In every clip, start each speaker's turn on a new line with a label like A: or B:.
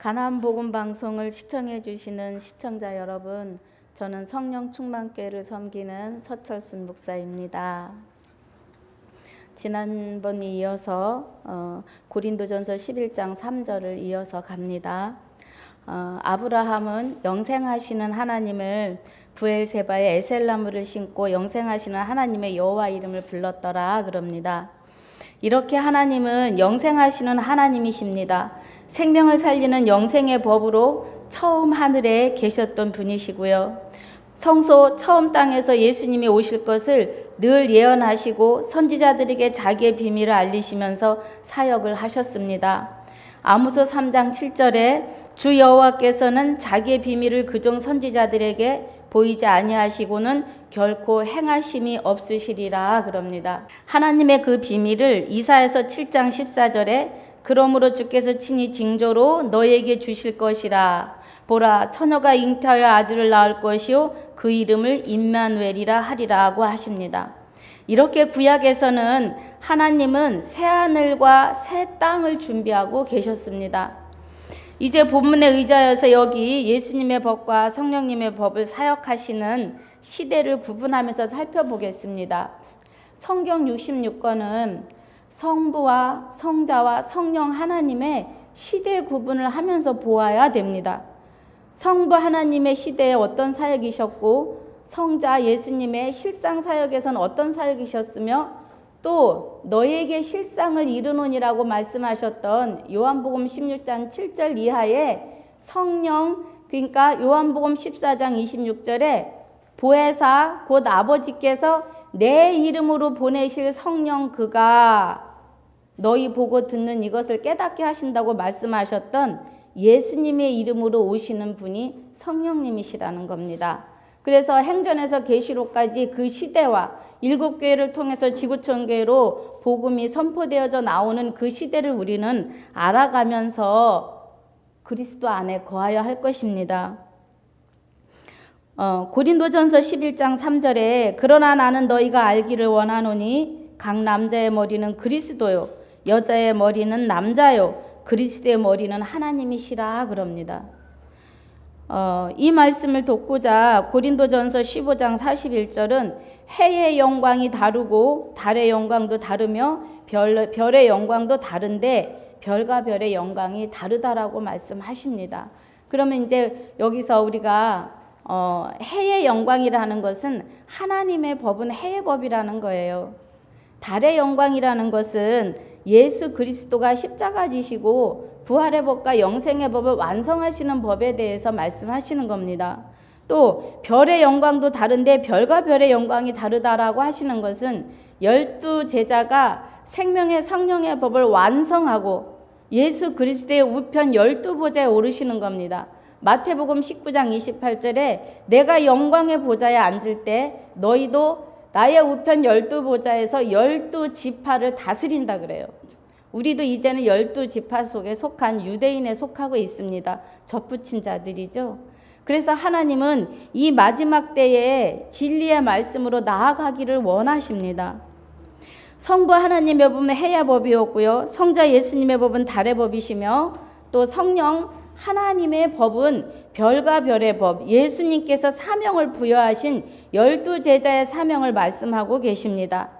A: 가나안 복음 방송을 시청해 주시는 시청자 여러분, 저는 성령 충만교회를 섬기는 서철순 목사입니다. 지난번에 이어서 고린도전서 11장 3절을 이어서 갑니다. 아브라함은 영생하시는 하나님을 부엘세바에 에셀나무를 심고 영생하시는 하나님의 여호와 이름을 불렀더라 그럽니다. 이렇게 하나님은 영생하시는 하나님이십니다. 생명을 살리는 영생의 법으로 처음 하늘에 계셨던 분이시고요. 성소 처음 땅에서 예수님이 오실 것을 늘 예언하시고 선지자들에게 자기의 비밀을 알리시면서 사역을 하셨습니다. 아모스 3장 7절에 주 여호와께서는 자기의 비밀을 그종 선지자들에게 보이지 아니하시고는 결코 행하심이 없으시리라 그럽니다. 하나님의 그 비밀을 이사야서 7장 14절에 그러므로 주께서 친히 징조로 너에게 주실 것이라. 보라, 처녀가 잉태하여 아들을 낳을 것이요 그 이름을 임마누엘이라 하리라고 하십니다. 이렇게 구약에서는 하나님은 새 하늘과 새 땅을 준비하고 계셨습니다. 이제 본문에 의지하여서 여기 예수님의 법과 성령님의 법을 사역하시는 시대를 구분하면서 살펴보겠습니다. 성경 66권은 성부와 성자와 성령 하나님의 시대 구분을 하면서 보아야 됩니다. 성부 하나님의 시대에 어떤 사역이셨고 성자 예수님의 실상 사역에서는 어떤 사역이셨으며 또 너에게 실상을 이루노니라고 말씀하셨던 요한복음 16장 7절 이하에 성령, 그러니까 요한복음 14장 26절에 보혜사 곧 아버지께서 내 이름으로 보내실 성령 그가 너희 보고 듣는 이것을 깨닫게 하신다고 말씀하셨던 예수님의 이름으로 오시는 분이 성령님이시라는 겁니다. 그래서 행전에서 계시록까지 그 시대와 일곱 교회를 통해서 지구촌 교회로 복음이 선포되어져 나오는 그 시대를 우리는 알아가면서 그리스도 안에 거하여 할 것입니다. 고린도전서 11장 3절에 그러나 나는 너희가 알기를 원하노니 각 남자의 머리는 그리스도요 여자의 머리는 남자요 그리스도의 머리는 하나님이시라 그럽니다. 이 말씀을 돕고자 고린도전서 15장 41절은 해의 영광이 다르고 달의 영광도 다르며 별의 영광도 다른데 별과 별의 영광이 다르다라고 말씀하십니다. 그러면 이제 여기서 우리가 해의 영광이라는 것은 하나님의 법은 해의 법이라는 거예요. 달의 영광이라는 것은 예수 그리스도가 십자가 지시고 부활의 법과 영생의 법을 완성하시는 법에 대해서 말씀하시는 겁니다. 또 별의 영광도 다른데 별과 별의 영광이 다르다라고 하시는 것은 12제자가 생명의 성령의 법을 완성하고 예수 그리스도의 우편 12보좌에 오르시는 겁니다. 마태복음 19장 28절에 내가 영광의 보좌에 앉을 때 너희도 나의 우편 12보좌에서 12지파를 다스린다 그래요. 우리도 이제는 12지파 속에 속한 유대인에 속하고 있습니다. 접붙인 자들이죠. 그래서 하나님은 이 마지막 때에 진리의 말씀으로 나아가기를 원하십니다. 성부 하나님의 법은 해의 법이었고요. 성자 예수님의 법은 달의 법이시며 또 성령 하나님의 법은 별과 별의 법, 예수님께서 사명을 부여하신 12제자의 사명을 말씀하고 계십니다.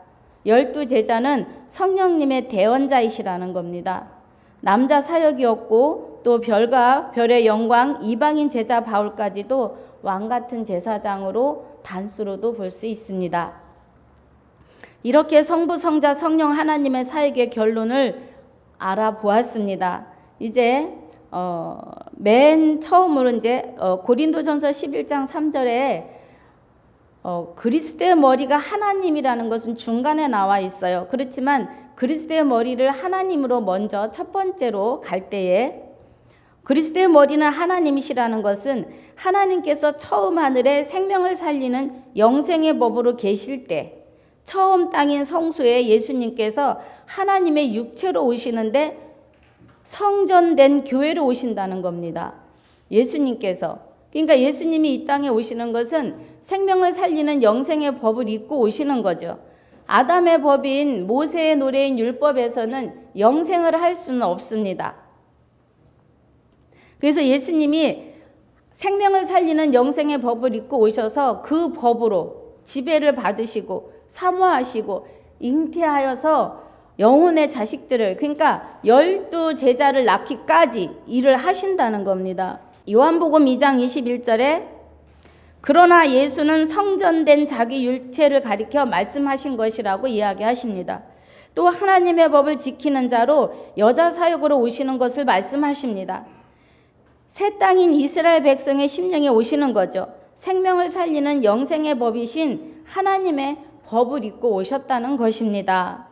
A: 12제자는 성령님의 대언자이시라는 겁니다. 남자 사역이었고 또 별과 별의 영광 이방인 제자 바울까지도 왕같은 제사장으로 단수로도 볼 수 있습니다. 이렇게 성부, 성자, 성령 하나님의 사역의 결론을 알아보았습니다. 이제 맨 처음으로 이제 고린도전서 11장 3절에 그리스도의 머리가 하나님이라는 것은 중간에 나와 있어요. 그렇지만 그리스도의 머리를 하나님으로 먼저 첫 번째로 갈 때에 그리스도의 머리는 하나님이시라는 것은 하나님께서 처음 하늘에 생명을 살리는 영생의 법으로 계실 때 처음 땅인 성소에 예수님께서 하나님의 육체로 오시는데 성전된 교회로 오신다는 겁니다. 예수님께서. 그러니까 예수님이 이 땅에 오시는 것은 생명을 살리는 영생의 법을 입고 오시는 거죠. 아담의 법인 모세의 노래인 율법에서는 영생을 할 수는 없습니다. 그래서 예수님이 생명을 살리는 영생의 법을 입고 오셔서 그 법으로 지배를 받으시고 사모하시고 잉태하여서 영혼의 자식들을, 그러니까 12제자를 낳기까지 일을 하신다는 겁니다. 요한복음 2장 21절에 그러나 예수는 성전된 자기 육체를 가리켜 말씀하신 것이라고 이야기하십니다. 또 하나님의 법을 지키는 자로 여자 사역으로 오시는 것을 말씀하십니다. 새 땅인 이스라엘 백성의 심령에 오시는 거죠. 생명을 살리는 영생의 법이신 하나님의 법을 입고 오셨다는 것입니다.